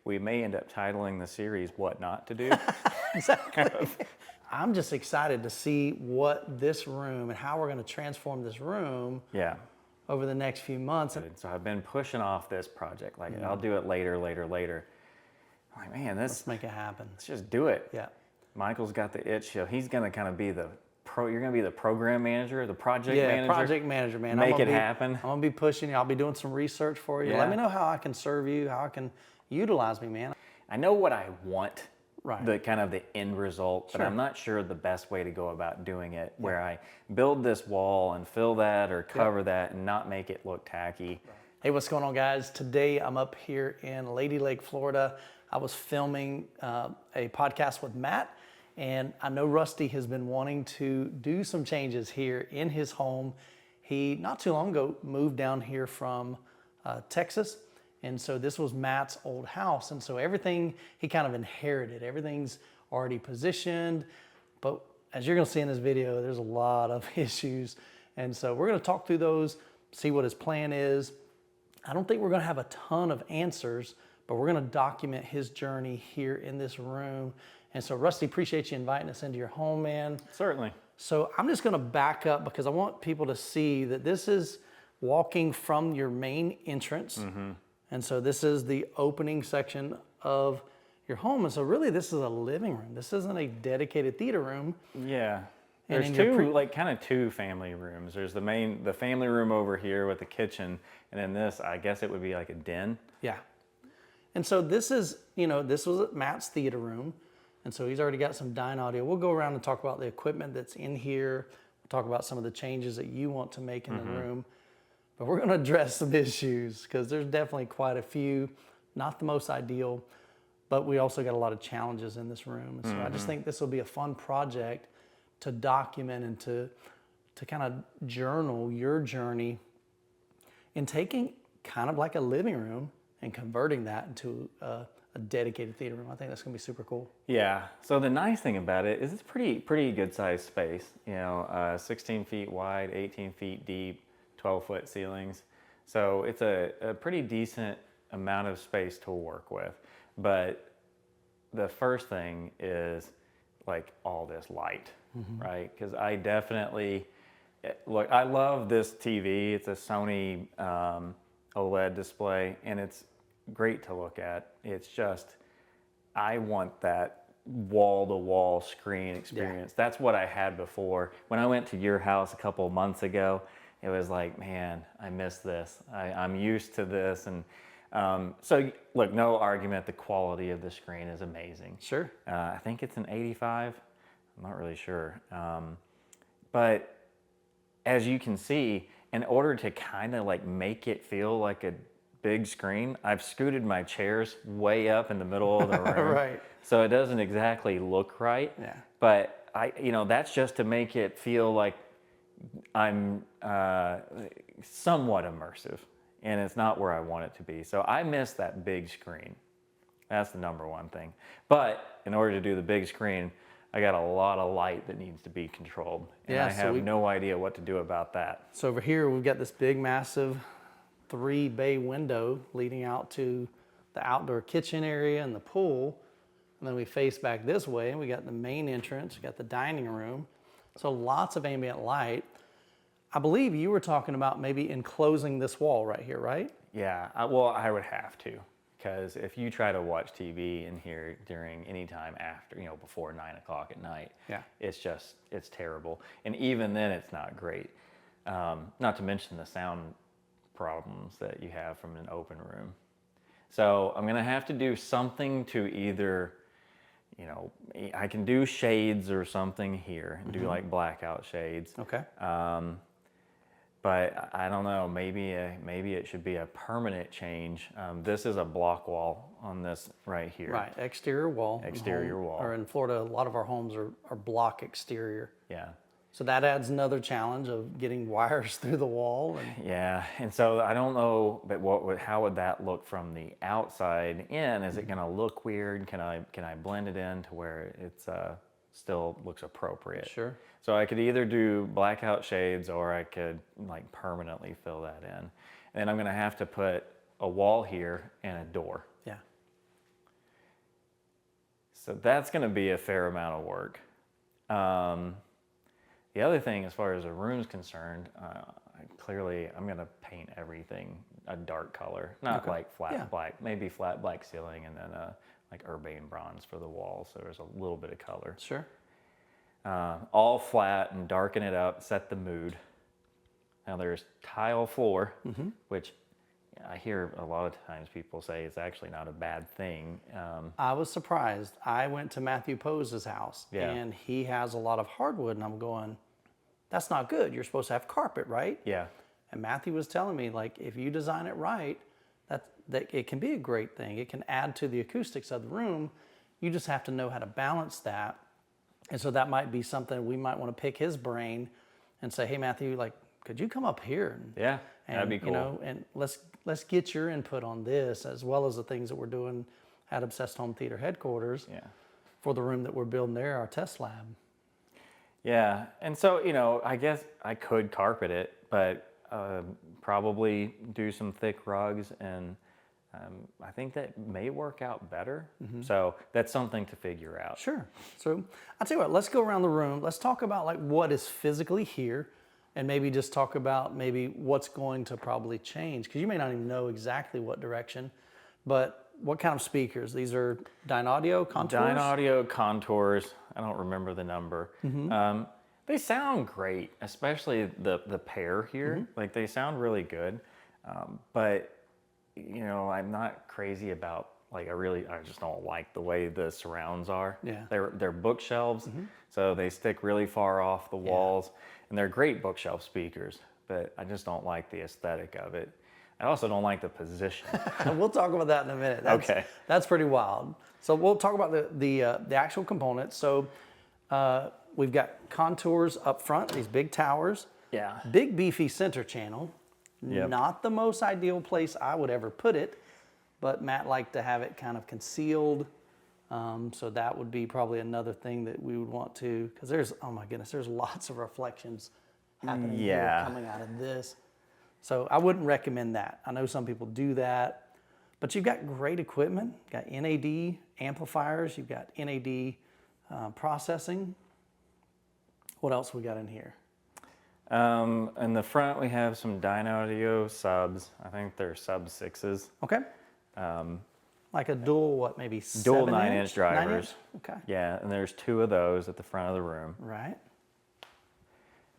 we may end up titling the series "What Not to Do." Exactly. I'm just excited to see what this room and how we're going to transform this room Yeah. over the next few months. So I've been pushing off this project. Like, I'll do it later. I'm like, man, Let's make it happen. let's just do it. Yeah. Michael's got the itch, so he's gonna kind of be you're gonna be the program manager, the project manager. Yeah, project manager, man. Make it happen. I'm gonna be pushing you. I'll be doing some research for you. Yeah. Let me know how I can serve you, how I can utilize me, man. I know what I want, Right. the kind of the end result, but I'm not sure the best way to go about doing it, where I build this wall and fill that or cover that and not make it look tacky. Hey, what's going on, guys? Today I'm up here in Lady Lake, Florida. I was filming a podcast with Matt, and I know Rusty has been wanting to do some changes here in his home. He, not too long ago, moved down here from Texas, and so this was Matt's old house, and so everything he kind of inherited, everything's already positioned, but as you're gonna see in this video, there's a lot of issues, and so we're gonna talk through those, see what his plan is. I don't think we're gonna have a ton of answers, but we're gonna document his journey here in this room. And so Rusty, appreciate you inviting us into your home, man. Certainly. So I'm just gonna back up because I want people to see that this is walking from your main entrance. And so this is the opening section of your home. And so really this is a living room. This isn't a dedicated theater room. Yeah. And There's in your two family rooms. There's the family room over here with the kitchen, and then this, I guess it would be like a den. Yeah. And so this is, this was Matt's theater room. And so he's already got some Dyne audio. We'll go around and talk about the equipment that's in here. We'll talk about some of the changes that you want to make in the room. But we're going to address some issues because there's definitely quite a few, not the most ideal, but we also got a lot of challenges in this room. And so I just think this will be a fun project to document and to kind of journal your journey in taking kind of like a living room and converting that into a dedicated theater room. I think that's gonna be super cool. Yeah. So the nice thing about it is it's pretty good sized space. 16 feet wide, 18 feet deep, 12-foot ceilings. So it's a pretty decent amount of space to work with. But the first thing is like all this light, right? Because I definitely look. I love this TV. It's a Sony OLED display, and it's great to look at. It's just, I want that wall-to-wall screen experience. Yeah. That's what I had before. When I went to your house a couple of months ago, it was like, man, I miss this. I'm used to this. And so look, no argument, the quality of the screen is amazing. Sure. I think it's an 85. I'm not really sure. But as you can see, in order to kind of like make it feel like a big screen, I've scooted my chairs way up in the middle of the room. Right. So it doesn't exactly look right. Yeah. But that's just to make it feel like I'm somewhat immersive, and it's not where I want it to be. So I miss that big screen. That's the number one thing. But in order to do the big screen, I got a lot of light that needs to be controlled. And I have no idea what to do about that. So over here, we've got this big, massive 3-bay window leading out to the outdoor kitchen area and the pool. And then we face back this way, and we got the main entrance, we got the dining room. So lots of ambient light. I believe you were talking about maybe enclosing this wall right here, right? Yeah, well, I would have to, because if you try to watch TV in here during any time after, before 9 o'clock at night, it's terrible. And even then, it's not great. Not to mention the sound problems that you have from an open room. So I'm gonna have to do something to either, I can do shades or something here and do like blackout shades. Okay. But I don't know, maybe it should be a permanent change. This is a block wall on this right here. Right, exterior wall. Exterior wall. Or in Florida, a lot of our homes are block exterior. Yeah. So that adds another challenge of getting wires through the wall. Yeah, and so I don't know, but how would that look from the outside in? Is it going to look weird? Can I blend it in to where it's still looks appropriate? Sure. So I could either do blackout shades, or I could like permanently fill that in. And then I'm going to have to put a wall here and a door. Yeah. So that's going to be a fair amount of work. The other thing, as far as the room's concerned, clearly I'm going to paint everything a dark color, not like flat black, maybe flat black ceiling and then like urbane bronze for the walls. So there's a little bit of color. Sure. All flat and darken it up, set the mood. Now there's tile floor, which I hear a lot of times people say it's actually not a bad thing. I was surprised. I went to Matthew Pose's house and he has a lot of hardwood and I'm going, that's not good. You're supposed to have carpet, right? Yeah. And Matthew was telling me, like, if you design it right, that it can be a great thing. It can add to the acoustics of the room. You just have to know how to balance that. And so that might be something we might want to pick his brain and say, hey, Matthew, like, could you come up here? And, that'd be cool. You know, and let's get your input on this, as well as the things that we're doing at Obsessed Home Theater headquarters for the room that we're building there, our test lab. Yeah, and so, you know, I guess I could carpet it, but probably do some thick rugs, and I think that may work out better. So that's something to figure out. Sure. So I'll tell you what, let's go around the room. Let's talk about like what is physically here, and maybe just talk about maybe what's going to probably change, because you may not even know exactly what direction, but what kind of speakers? These are Dynaudio Contours? Dynaudio Contours. I don't remember the number. They sound great, especially the pair here. Like, they sound really good. But, you know, I'm not crazy about, like, I just don't like the way the surrounds are. Yeah. They're bookshelves, so they stick really far off the walls. And they're great bookshelf speakers, but I just don't like the aesthetic of it. I also don't like the position. We'll talk about that in a minute. That's pretty wild. So we'll talk about the actual components. So we've got contours up front, these big towers. Yeah. Big beefy center channel. Not the most ideal place I would ever put it, but Matt liked to have it kind of concealed. So that would be probably another thing that we would want to, because there's, oh my goodness, there's lots of reflections happening here coming out of this. So I wouldn't recommend that. I know some people do that, but you've got great equipment. You've got NAD amplifiers. You've got NAD processing. What else we got in here? In the front, we have some Dynaudio subs. I think they're sub 6s. Okay. Like a dual, what, maybe Dual 7-inch? 9-inch drivers. 9-inch? Okay. Yeah, and there's 2 of those at the front of the room. Right.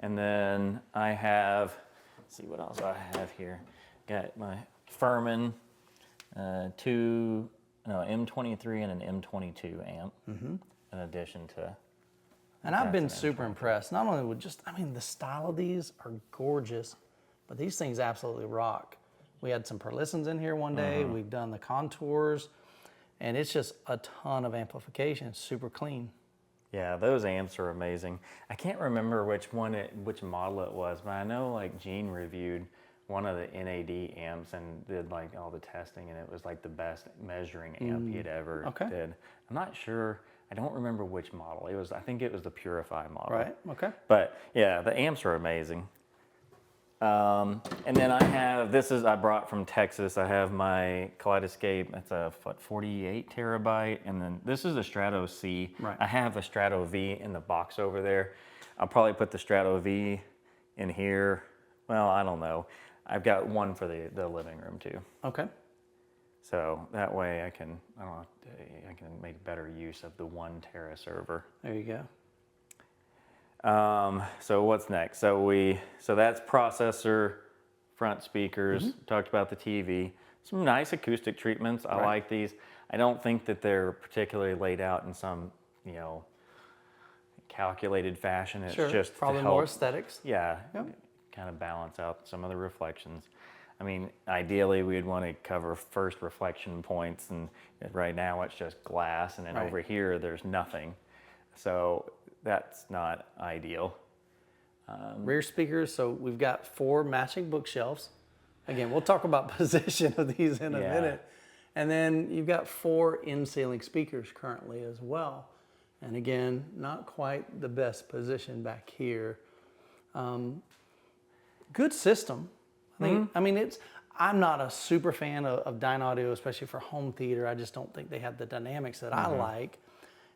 And then I have, let's see what else I have here. Got my Furman M23 and an M22 amp, in addition to. And I've been super impressed, not only with just, I mean, the style of these are gorgeous, but these things absolutely rock. We had some Perlissons in here one day. We've done the contours, and it's just a ton of amplification. It's super clean. Yeah, those amps are amazing. I can't remember which model it was, but I know like Gene reviewed one of the NAD amps and did like all the testing, and it was like the best measuring amp he had ever did. I'm not sure. I don't remember which model. I think it was the Purify model. Right, okay. But yeah, the amps are amazing. And then I have, I brought from Texas. I have my Kaleidescape. That's a 48 terabyte. And then this is a Strato C. Right. I have a Strato V in the box over there. I'll probably put the Strato V in here. Well, I don't know. I've got one for the living room too. Okay. So that way I can make better use of the 1 tera server. There you go. So what's next? So that's processor, front speakers, talked about the TV, some nice acoustic treatments. I like these. I don't think that they're particularly laid out in some, calculated fashion. It's just probably to help, more aesthetics. Yeah, kind of balance out some of the reflections. I mean, ideally we'd want to cover first reflection points, and right now it's just glass, and then over here there's nothing. So that's not ideal. Rear speakers, so we've got 4 matching bookshelves. Again, we'll talk about position of these in a minute. And then you've got 4 in-ceiling speakers currently as well. And again, not quite the best position back here. Good system. I mean, I'm not a super fan of Dynaudio, especially for home theater. I just don't think they have the dynamics that I like.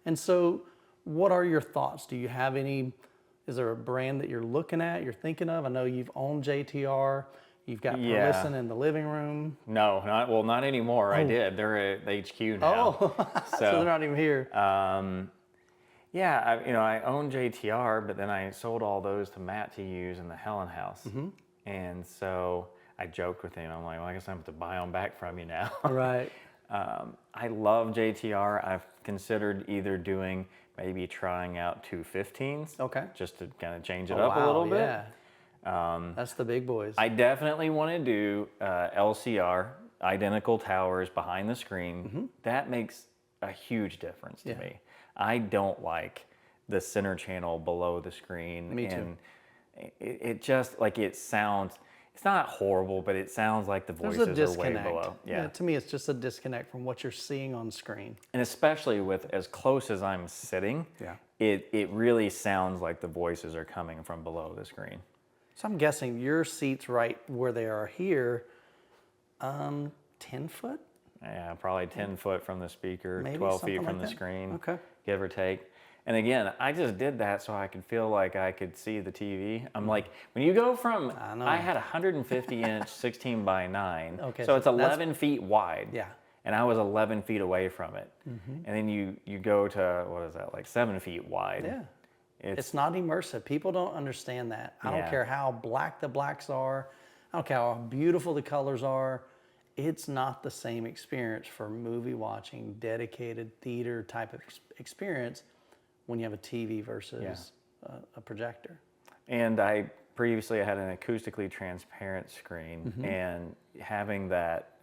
And so what are your thoughts? Do you have any, is there a brand that you're looking at, you're thinking of? I know you've owned JTR. You've got Yeah. Perlison in the living room. No, not anymore. I did. They're at the HQ now. Oh, so they're not even here. Yeah, I own JTR, but then I sold all those to Matt to use in the Helen House. And so I joked with him. I'm like, well, I guess I have to buy them back from you now. Right. I love JTR. I've considered either maybe trying out 215s. Okay. Just to kind of change it up a little bit. Yeah. That's the big boys. I definitely want to do LCR, identical towers behind the screen. That makes a huge difference to me. I don't like the center channel below the screen. Me too. And it just, like, it sounds, it's not horrible, but it sounds like the There's voices a are disconnect. way below. Yeah. To me, it's just a disconnect from what you're seeing on screen. And especially with as close as I'm sitting, it really sounds like the voices are coming from below the screen. So I'm guessing your seats right where they are here, 10 foot? Yeah, probably 10 foot from the speaker, Maybe 12 something feet from like the that. screen, Okay. give or take. And again, I just did that so I could feel like I could see the TV. I'm like, when you go from, I had a 150 inch 16 by 9, Okay, so it's so 11 feet wide. Yeah. And I was 11 feet away from it. And then you go to, what is that, like 7 feet wide. Yeah. It's not immersive. People don't understand that. I don't care how black the blacks are. I don't care how beautiful the colors are. It's not the same experience for movie watching, dedicated theater type of experience when you have a TV versus a projector. And I previously had an acoustically transparent screen, and having that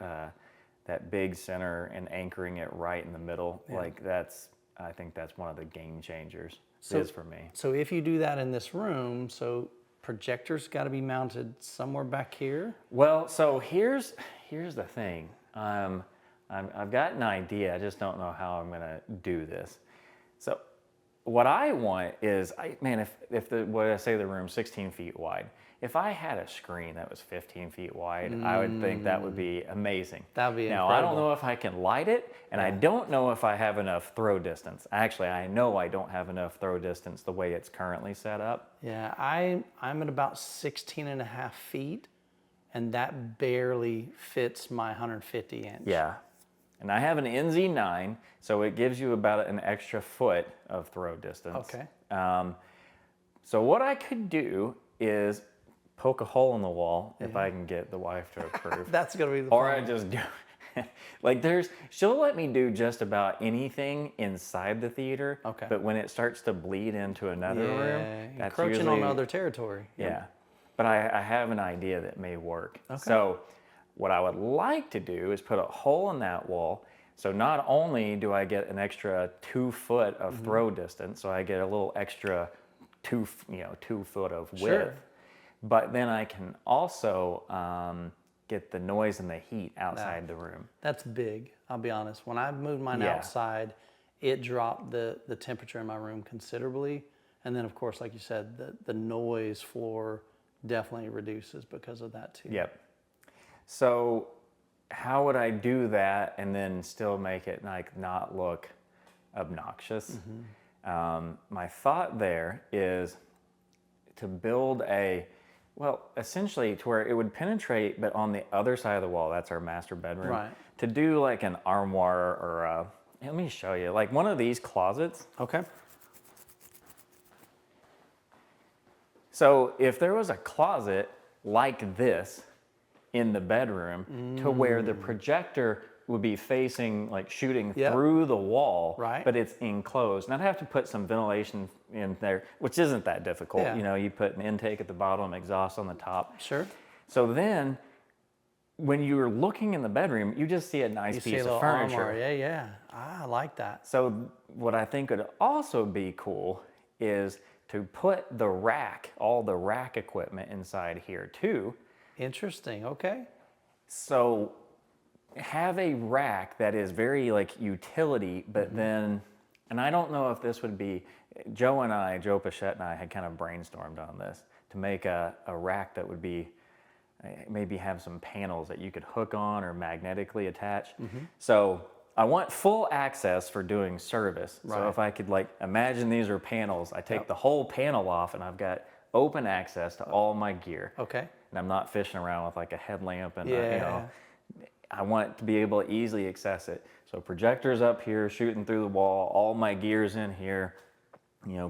that big center and anchoring it right in the middle, like I think that's one of the game changers. It is for me. So if you do that in this room, so projectors got to be mounted somewhere back here? Well, so here's the thing. I've got an idea. I just don't know how I'm going to do this. So what I want is, if the room's 16 feet wide, if I had a screen that was 15 feet wide, I would think that would be amazing. That would be Now, incredible. I don't know if I can light it, and I don't know if I have enough throw distance. Actually, I know I don't have enough throw distance the way it's currently set up. Yeah, I'm at about 16 and a half feet, and that barely fits my 150 inch. Yeah. And I have an NZ9, so it gives you about an extra foot of throw distance. Okay. So what I could do is poke a hole in the wall if I can get the wife to approve. That's going to be the Or I problem. just do, like she'll let me do just about anything inside the theater. Okay. But when it starts to bleed into another room, that's encroaching usually, on other territory. Yeah. But I have an idea that may work. So what I would like to do is put a hole in that wall. So not only do I get an extra 2 foot of throw distance, so I get a little extra 2 foot of width. Sure. But then I can also get the noise and the heat outside the room. That's big, I'll be honest. When I moved mine outside, it dropped the temperature in my room considerably. And then, of course, like you said, the noise floor definitely reduces because of that too. Yep. So how would I do that and then still make it like not look obnoxious? My thought there is to build essentially to where it would penetrate, but on the other side of the wall, that's our master bedroom. Right. To do like an armoire or let me show you, like one of these closets. Okay. So if there was a closet like this in the bedroom to where the projector would be facing, like shooting through the wall, but it's enclosed. And I'd have to put some ventilation in there, which isn't that difficult. Yeah. You put an intake at the bottom, exhaust on the top. Sure. So then when you're looking in the bedroom, you just see a nice You see piece a little of furniture. armoire. Yeah. I like that. So what I think would also be cool is to put the rack, all the rack equipment inside here too. Interesting. Okay. So have a rack that is very like utility, but then, and I don't know if this would be, Joe Pichette and I had kind of brainstormed on this to make a rack that would be, maybe have some panels that you could hook on or magnetically attach. So I want full access for doing service. So Right. if I could like imagine these are panels, I take the whole panel off and I've got open access to all my gear. Okay. And I'm not fishing around with like a headlamp and Yeah. I want to be able to easily access it. So projectors up here shooting through the wall, all my gear's in here,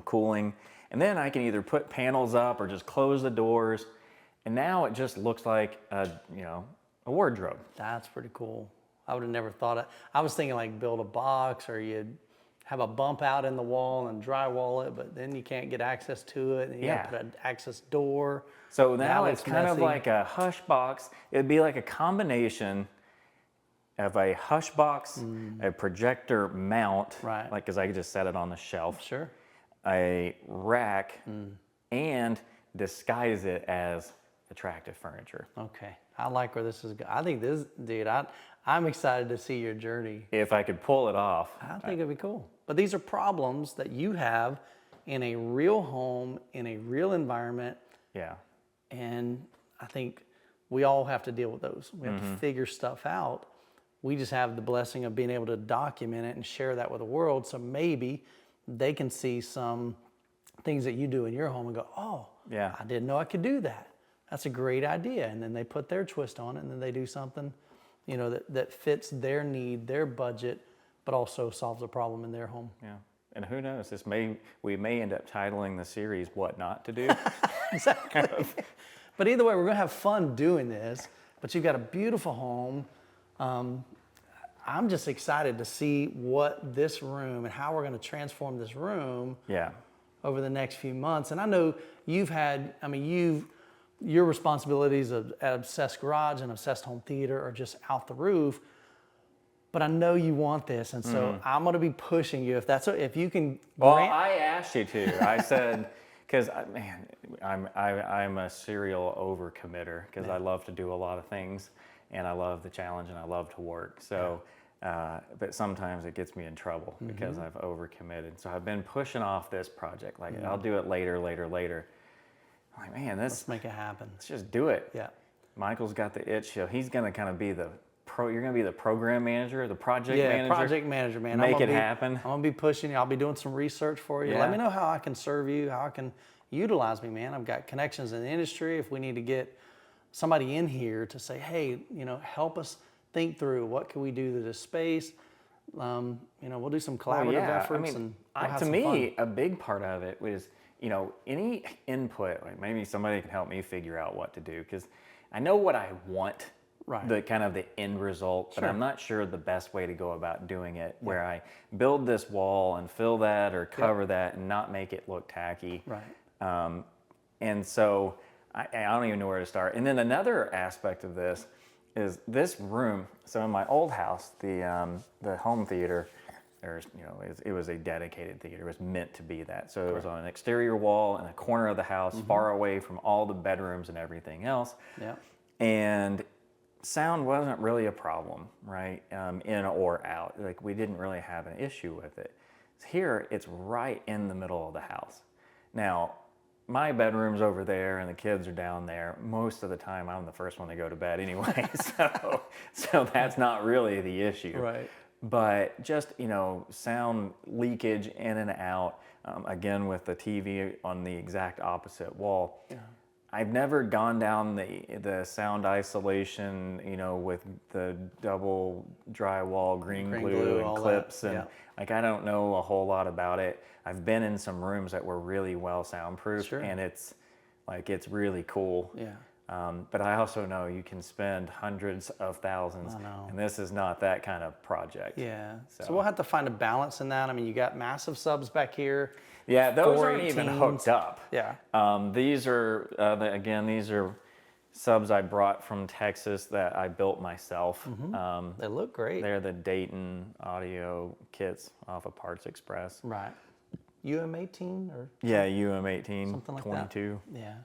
cooling. And then I can either put panels up or just close the doors. And now it just looks like a wardrobe. That's pretty cool. I would have never thought it. I was thinking like build a box, or you'd have a bump out in the wall and drywall it, but then you can't get access to it, and you got to put an access door. So now it's it's kind of messy. like a hush box. It'd be like a combination of a hush box, a projector mount, Right. like because I could just set it on the shelf, Sure. a rack, and disguise it as attractive furniture. Okay. I like where this is going. I think this, dude, I'm excited to see your journey. If I could pull it off. I think it'd be cool. But these are problems that you have in a real home, in a real environment. Yeah. And I think we all have to deal with those. We have to figure stuff out. We just have the blessing of being able to document it and share that with the world. So maybe they can see some things that you do in your home and go, oh, Yeah. I didn't know I could do that. That's a great idea. And then they put their twist on it, and then they do something, that fits their need, their budget, but also solves a problem in their home. Yeah. And who knows, we may end up titling the series What Not to Do. Exactly. But either way, we're going to have fun doing this. But you've got a beautiful home. I'm just excited to see what this room and how we're going to transform this room Yeah. over the next few months. And I know your responsibilities at Obsessed Garage and Obsessed Home Theater are just out the roof. But I know you want this, and so I'm going to be pushing you if you can. Well, I asked you to. I said, because I'm a serial overcommitter because I love to do a lot of things, and I love the challenge, and I love to work. So, but sometimes it gets me in trouble because I've overcommitted. So I've been pushing off this project. Like I'll do it later. I'm like, man, Let's make it happen. let's just do it. Yeah. Michael's got the itch, so he's gonna kind of be you're gonna be the program manager, the project manager. Project manager, man. Make it happen. I'm gonna be pushing you. I'll be doing some research for you. Yeah. Let me know how I can serve you, how I can utilize me, man. I've got connections in the industry. If we need to get somebody in here to say, hey, help us think through what can we do to this space. We'll do some collaborative efforts, and we'll have to some me, fun. a big part of it was, any input. Like maybe somebody can help me figure out what to do because I know what I want. Right. The kind of the end result, but I'm not sure the best way to go about doing it. Where I build this wall and fill that or cover that and not make it look tacky. Right. And so I don't even know where to start. And then another aspect of this is this room. So in my old house, the home theater, it was a dedicated theater. It was meant to be that. So it was on an exterior wall in a corner of the house, far away from all the bedrooms and everything else. Yeah. And sound wasn't really a problem, right? In or out. Like we didn't really have an issue with it. Here, it's right in the middle of the house. Now, my bedroom's over there and the kids are down there. Most of the time, I'm the first one to go to bed anyway. So that's not really the issue. Right. But just, sound leakage in and out, again, with the TV on the exact opposite wall. Yeah. I've never gone down the sound isolation, with the double drywall, green glue and clips. And I don't know a whole lot about it. I've been in some rooms that were really well soundproofed and it's really cool. Yeah. But I also know you can spend hundreds of thousands, and this is not that kind of project. Yeah. So we'll have to find a balance in that. I mean, you got massive subs back here. Yeah, those aren't even hooked up. Yeah. These are, these are subs I brought from Texas that I built myself. They look great. They're the Dayton audio kits off of Parts Express. Right. UM18 or? Yeah, UM18, something like 22. That. Yeah.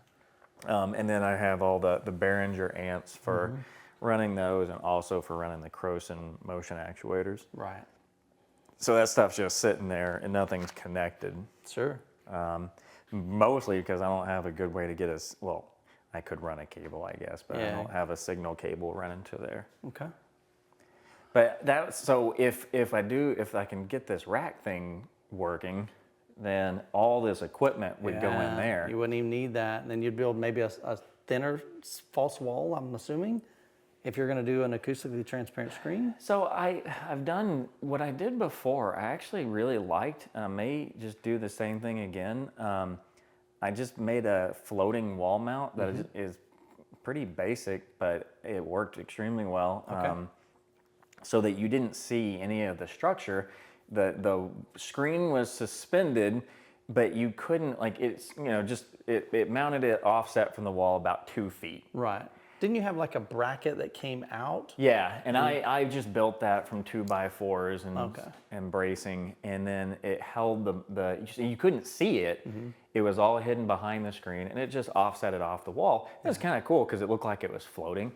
And then I have all the Behringer amps for running those and also for running the Croson motion actuators. Right. So that stuff's just sitting there and nothing's connected. Sure. Mostly because I don't have a good way to get I could run a cable, I guess, but I don't have a signal cable running to there. Okay. But so if I can get this rack thing working, then all this equipment would go in there. You wouldn't even need that. And then you'd build maybe a thinner false wall, I'm assuming, if you're going to do an acoustically transparent screen. So I've done what I did before. I actually really liked. I may just do the same thing again. I just made a floating wall mount that is pretty basic, but it worked extremely well. Okay. So that you didn't see any of the structure. The screen was suspended, but you couldn't, like, it's, it mounted it offset from the wall about 2 feet. Right. Didn't you have like a bracket that came out? Yeah, and I just built that from 2x4s and bracing, and then it held the you couldn't see it. It was all hidden behind the screen, and it just offset it off the wall. It was kind of cool because it looked like it was floating.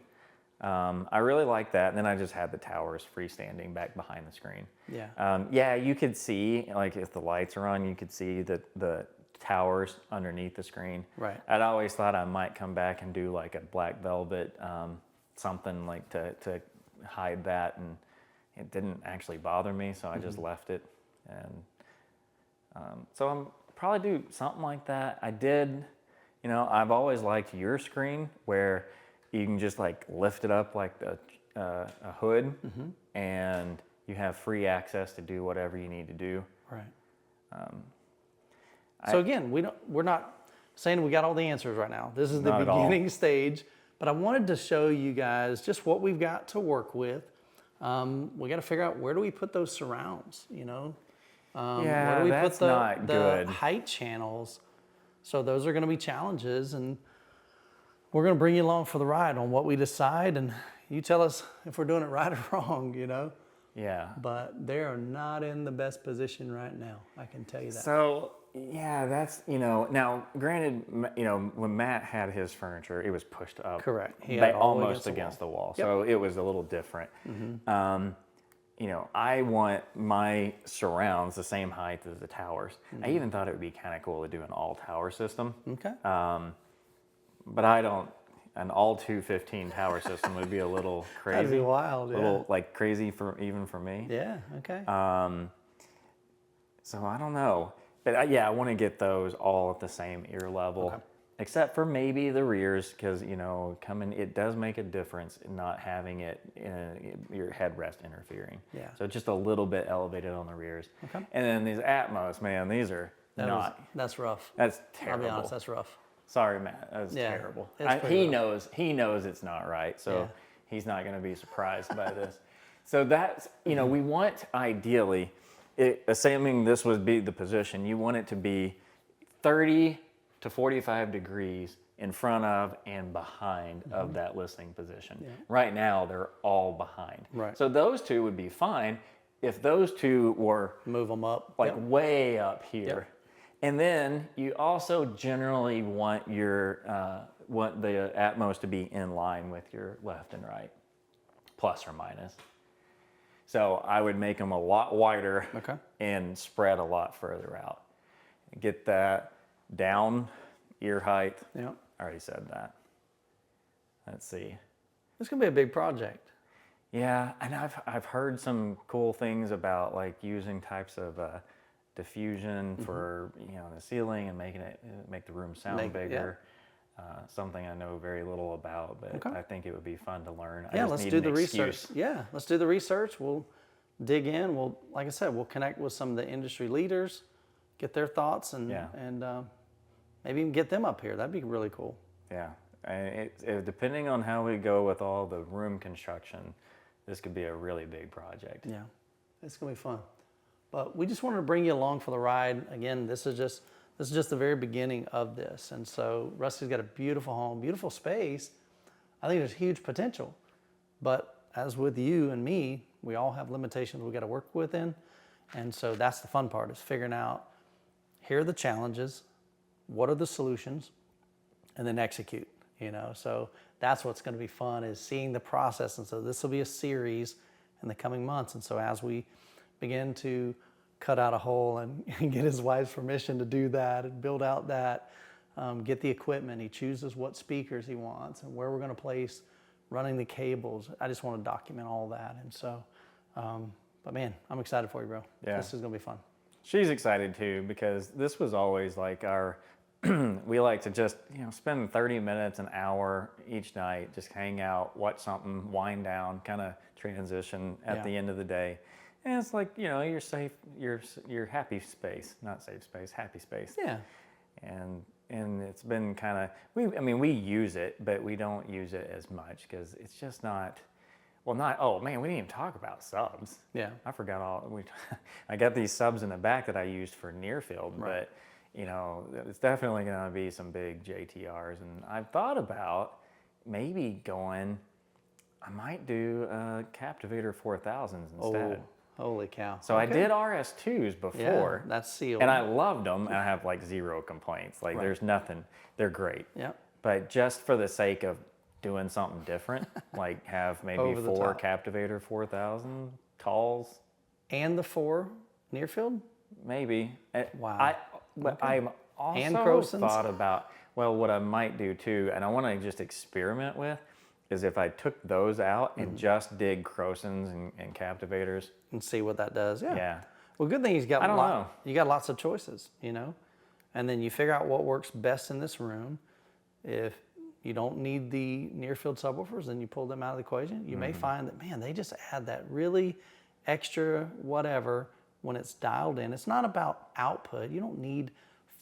I really liked that, and then I just had the towers freestanding back behind the screen. Yeah. You could see, like, if the lights are on, you could see the towers underneath the screen. Right. I'd always thought I might come back and do like a black velvet something like to hide that, and it didn't actually bother me, so I just left it. And so I'm probably do something like that. I did, I've always liked your screen where you can just like lift it up like a hood, and you have free access to do whatever you need to do. Right. So again, we're not saying we got all the answers right now. This is the beginning stage, but I wanted to show you guys just what we've got to work with. We got to figure out, where do we put those surrounds, where do we put the height channels? So those are going to be challenges, and we're going to bring you along for the ride on what we decide, and you tell us if we're doing it right or wrong, Yeah. But they are not in the best position right now. I can tell you that. So, yeah, that's, now granted, when Matt had his furniture, it was pushed up. Correct. He had almost against the wall. Yep. So it was a little different. I want my surrounds the same height as the towers. I even thought it would be kind of cool to do an all tower system. Okay. But I don't. An all 215 tower system would be a little crazy. That'd be wild. A little like crazy even for me. Yeah. Okay. So I don't know, but I want to get those all at the same ear level, except for maybe the rears, because it does make a difference in not having it your headrest interfering. Yeah. So just a little bit elevated on the rears. Okay. And then these Atmos, man, these are that's rough. That's terrible. I'll be honest, that's rough. Sorry, Matt. That's terrible. He knows it's not right, so he's not going to be surprised by this. So that's, we want, ideally, assuming this would be the position, you want it to be 30 to 45 degrees in front of and behind of that listening position. Yeah. Right now, they're all behind. Right. So those two would be fine if those two were move them up, like way up here. Yep. And then you also generally want want the Atmos to be in line with your left and right, plus or minus. So I would make them a lot wider and spread a lot further out. Get that down ear height. Yeah. I already said that. Let's see. It's gonna be a big project. Yeah, and I've heard some cool things about like using types of diffusion for the ceiling and make the room sound bigger. Yeah. Something I know very little about, but I think it would be fun to learn. Yeah, let's do the research. Yeah, let's do the research. We'll dig in. Like I said, we'll connect with some of the industry leaders, get their thoughts, and maybe even get them up here. That'd be really cool. Yeah, and depending on how we go with all the room construction, this could be a really big project. Yeah, it's gonna be fun. But we just wanted to bring you along for the ride. Again, this is just the very beginning of this. And so Rusty's got a beautiful home, beautiful space. I think there's huge potential. But as with you and me, we all have limitations we got to work within. And so that's the fun part, is figuring out, here are the challenges, what are the solutions, and then execute. So that's what's going to be fun, is seeing the process. And so this will be a series in the coming months. And so as we begin to cut out a hole and get his wife's permission to do that and build out that, get the equipment. He chooses what speakers he wants and where we're going to place running the cables. I just want to document all that. And so But man, I'm excited for you, bro. Yeah. This is gonna be fun. She's excited too because this was always like our. We like to just spend 30 minutes, an hour each night, just hang out, watch something, wind down, kind of transition at the end of the day, and it's like you're safe, your happy space, not safe space, happy space. Yeah. And it's been kind of we use it, but we don't use it as much because it's just not. Well, oh man, we didn't even talk about subs. Yeah. I forgot I got these subs in the back that I used for near field, Right. but it's definitely going to be some big JTRs, and I've thought about maybe I might do Captivator 4000s instead. Oh, holy cow. So I did RS2s before. Yeah, that's sealed. And I loved them, and I have like zero complaints. Like there's nothing. They're great. Yep. But just for the sake of doing something different, like have maybe Over the 4 top. Captivator 4000 calls, And the 4 near field? maybe. Wow. But I'm And also Crosons? thought about, what I might do too, and I want to just experiment with, is if I took those out and just did Crosons and Captivators. And see what that does. Yeah. Yeah. Well, good thing I don't know. you got lots of choices, and then you figure out what works best in this room. If you don't need the near field subwoofers, then you pull them out of the equation. You may find that, man, they just add that really extra whatever when it's dialed in. It's not about output. You don't need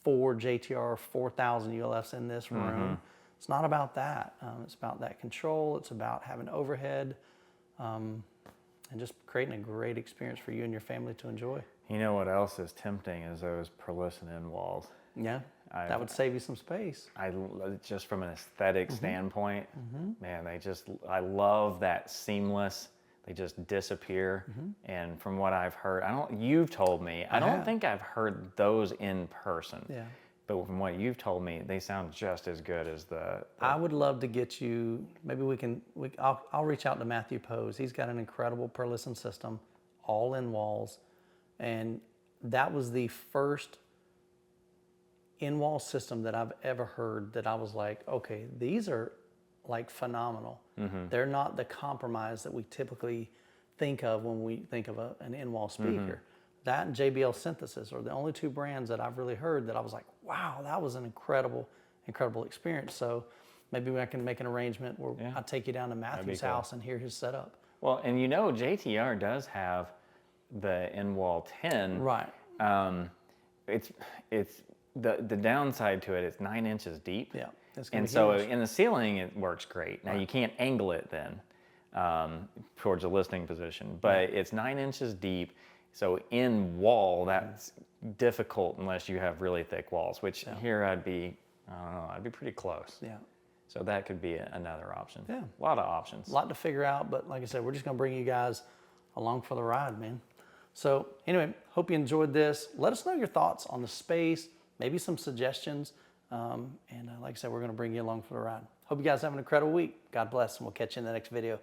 4 JTR 4000 ULFs in this room. It's not about that. It's about that control. It's about having overhead, and just creating a great experience for you and your family to enjoy. You know what else is tempting is those Perlison end walls. Yeah, that would save you some space. Just from an aesthetic standpoint, man, I love that seamless. They just disappear. And from what I've heard, you've told me, I don't think I've heard those in person. Yeah. But from what you've told me, they sound just as good as the I would love to get you, maybe I'll reach out to Matthew Pose. He's got an incredible Perlison system, all in walls. And that was the first in-wall system that I've ever heard that I was like, okay, these are like phenomenal. They're not the compromise that we typically think of when we think of an in-wall speaker. That and JBL Synthesis are the only 2 brands that I've really heard that I was like, wow, that was an incredible experience. So maybe I can make an arrangement where I take you down to Matthew's house and hear his setup. Well, and JTR does have the in-wall 10. Right. It's the downside to it. It's 9 inches deep. Yeah. It's gonna And be so huge. in the ceiling, it works great. Now you can't angle it then towards the listening position, but it's 9 inches deep. So in wall, that's difficult unless you have really thick walls, which here I'd be pretty close. Yeah. So that could be another option. Yeah. A lot of options. A lot to figure out, but like I said, we're just gonna bring you guys along for the ride, man. So anyway, hope you enjoyed this. Let us know your thoughts on the space, maybe some suggestions. And like I said, we're gonna bring you along for the ride. Hope you guys have an incredible week. God bless, and we'll catch you in the next video.